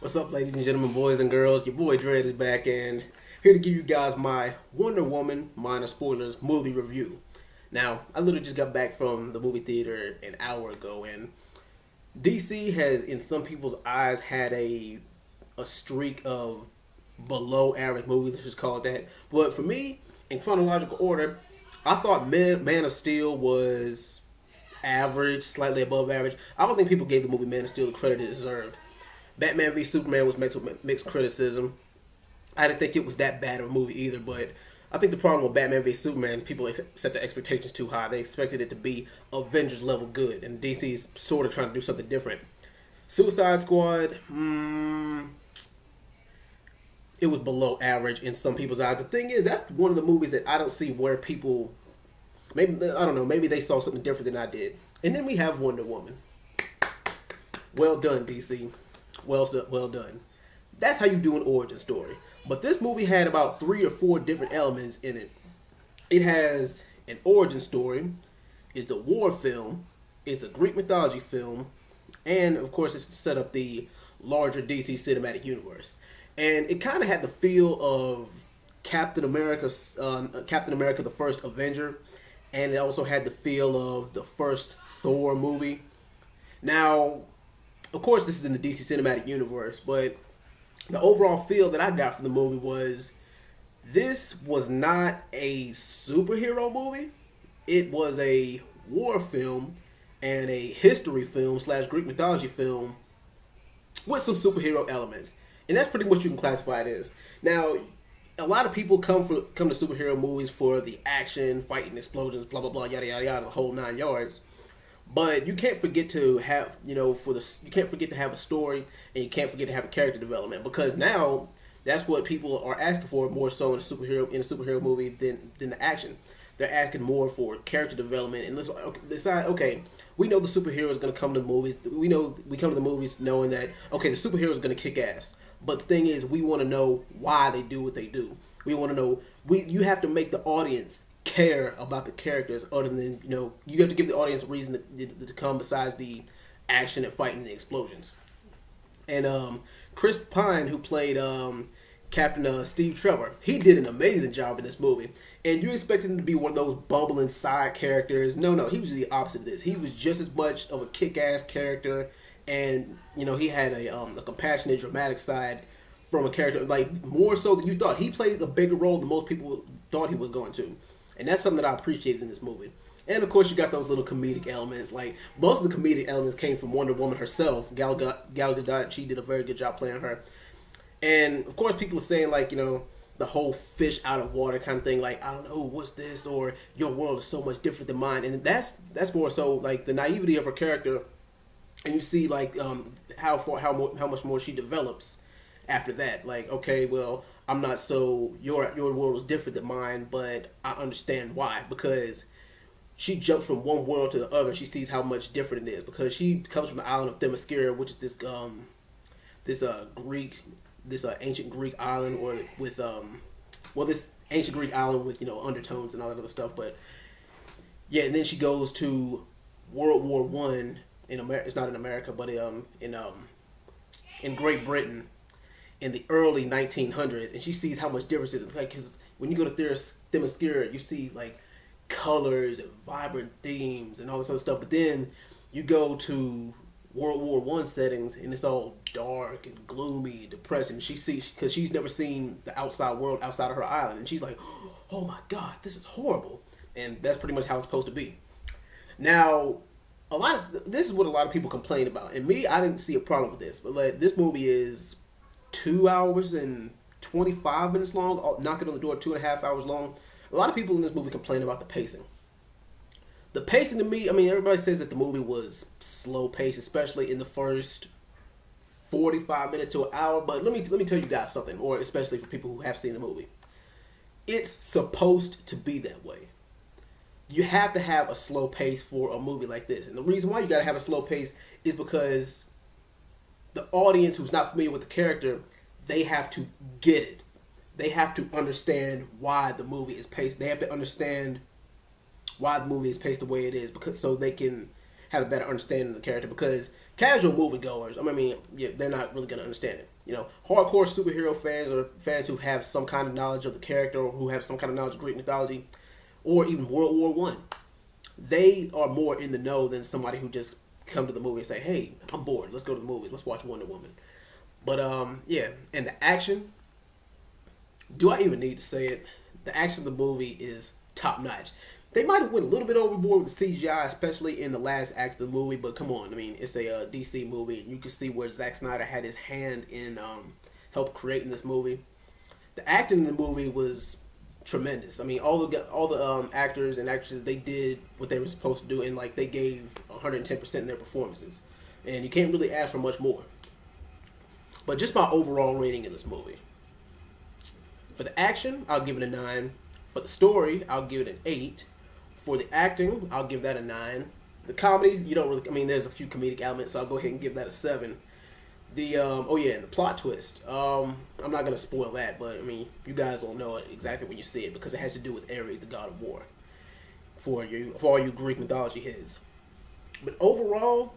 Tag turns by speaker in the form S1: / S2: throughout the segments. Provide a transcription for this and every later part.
S1: What's up, ladies and gentlemen, boys and girls? Your boy Dread is back and here to give you guys my Wonder Woman, minor spoilers, movie review. Now, I literally just got back from the movie theater an hour ago, and DC has, in some people's eyes, had a streak of below average movies, let's just call it that. But for me, in chronological order, I thought Man of Steel was average, slightly above average. I don't think people gave the movie Man of Steel the credit it deserved. Batman v Superman was mixed with mixed criticism. I didn't think it was that bad of a movie either, but I think the problem with Batman v Superman is people set the expectations too high. They expected it to be Avengers level good, and DC's sort of trying to do something different. Suicide Squad, it was below average in some people's eyes. But the thing is, that's one of the movies that I don't see where people, maybe, I don't know, maybe they saw something different than I did. And then we have Wonder Woman. Well done, DC. Well done. That's how you do an origin story. But this movie had about 3 or 4 different elements in it. It has an origin story, it's a war film, it's a Greek mythology film, and of course it's to set up the larger DC cinematic universe. And it kind of had the feel of Captain America, the First Avenger, and it also had the feel of the first Thor movie. Now, of course, this is in the DC Cinematic Universe, but the overall feel that I got from the movie was this was not a superhero movie. It was a war film and a history film / Greek mythology film with some superhero elements. And that's pretty much you can classify it as. Now, a lot of people come to superhero movies for the action, fighting, explosions, blah, blah, blah, yada, yada, yada, the whole 9 yards. But you can't forget to have, you can't forget to have a story, and you can't forget to have a character development, because now that's what people are asking for more so in a superhero movie than the action. They're asking more for character development, and let's decide. Okay, we know the superhero is going to come to the movies. We come to the movies knowing that okay, the superhero is going to kick ass. But the thing is, we want to know why they do what they do. We want to know. You have to make the audience care about the characters, other than you have to give the audience a reason to come besides the action and fighting and explosions. And Chris Pine, who played Captain Steve Trevor, he did an amazing job in this movie. And you expected him to be one of those bumbling side characters. No, he was the opposite of this. He was just as much of a kick-ass character, and he had a compassionate, dramatic side from a character, like more so than you thought. He plays a bigger role than most people thought he was going to. And that's something that I appreciated in this movie. And of course, you got those little comedic elements. Like most of the comedic elements came from Wonder Woman herself, Gal Gadot. She did a very good job playing her. And of course, people are saying like the whole fish out of water kind of thing. Like, I don't know, what's this? Or your world is so much different than mine. And that's more so like the naivety of her character. And you see like how much more she develops after that. Like, okay, well, I'm not so your world was different than mine, but I understand why, because she jumps from one world to the other. She sees how much different it is, because she comes from the island of Themyscira, which is this ancient Greek island, or with this ancient Greek island with undertones and all that other stuff. But yeah, and then she goes to World War One in America. It's not in America, but in Great Britain in the early 1900s, and she sees how much difference it is. Like, cause when you go to Themyscira, you see like colors and vibrant themes and all this other stuff. But then you go to World War One settings, and it's all dark and gloomy, depressing. She sees, because she's never seen the outside world outside of her island, and she's like, "Oh my God, this is horrible." And that's pretty much how it's supposed to be. Now, this is what a lot of people complain about, and me, I didn't see a problem with this. But like, this movie is 2 hours and 25 minutes long, knocking on the door, 2.5 hours long. A lot of people in this movie complain about the pacing. The pacing to me, I mean, everybody says that the movie was slow paced, especially in the first 45 minutes to an hour. But let me tell you guys something, or especially for people who have seen the movie. It's supposed to be that way. You have to have a slow pace for a movie like this. And the reason why you got to have a slow pace is because the audience who's not familiar with the character, they have to get it. They have to understand why the movie is paced. They have to understand why the movie is paced the way it is, because so they can have a better understanding of the character, because casual moviegoers, I mean, yeah, they're not really gonna understand it. You know, hardcore superhero fans or fans who have some kind of knowledge of the character or who have some kind of knowledge of Greek mythology, or even World War One, they are more in the know than somebody who just come to the movie and say, "Hey, I'm bored. Let's go to the movies. Let's watch Wonder Woman." But yeah, and the action. Do I even need to say it? The action of the movie is top notch. They might have went a little bit overboard with the CGI, especially in the last act of the movie. But come on, I mean, it's a DC movie, and you can see where Zack Snyder had his hand in help creating this movie. The acting in the movie was tremendous. I mean, all the actors and actresses, they did what they were supposed to do, and like they gave 110% in their performances, and you can't really ask for much more. But just my overall rating in this movie. For the action, I'll give it a 9. For the story, I'll give it an 8. For the acting, I'll give that a 9. The comedy, you don't really, I mean, there's a few comedic elements, so I'll go ahead and give that a 7. The, oh yeah, and the plot twist. I'm not going to spoil that, but I mean, you guys will know it exactly when you see it, because it has to do with Ares, the god of war, for all you Greek mythology heads. But overall,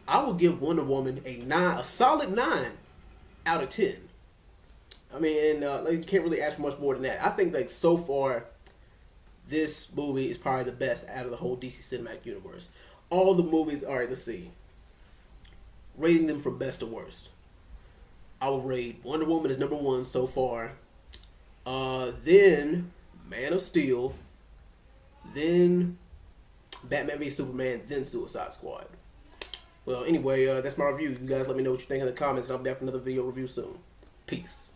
S1: I will give Wonder Woman a solid 9 out of 10. I mean, like, you can't really ask for much more than that. I think, like, so far, this movie is probably the best out of the whole DC Cinematic Universe. All the movies, all right, let's see. Rating them from best to worst. I will rate Wonder Woman as number 1 so far. Then Man of Steel. Then Batman v Superman. Then Suicide Squad. Well, anyway, that's my review. You guys let me know what you think in the comments, and I'll be back with another video review soon. Peace.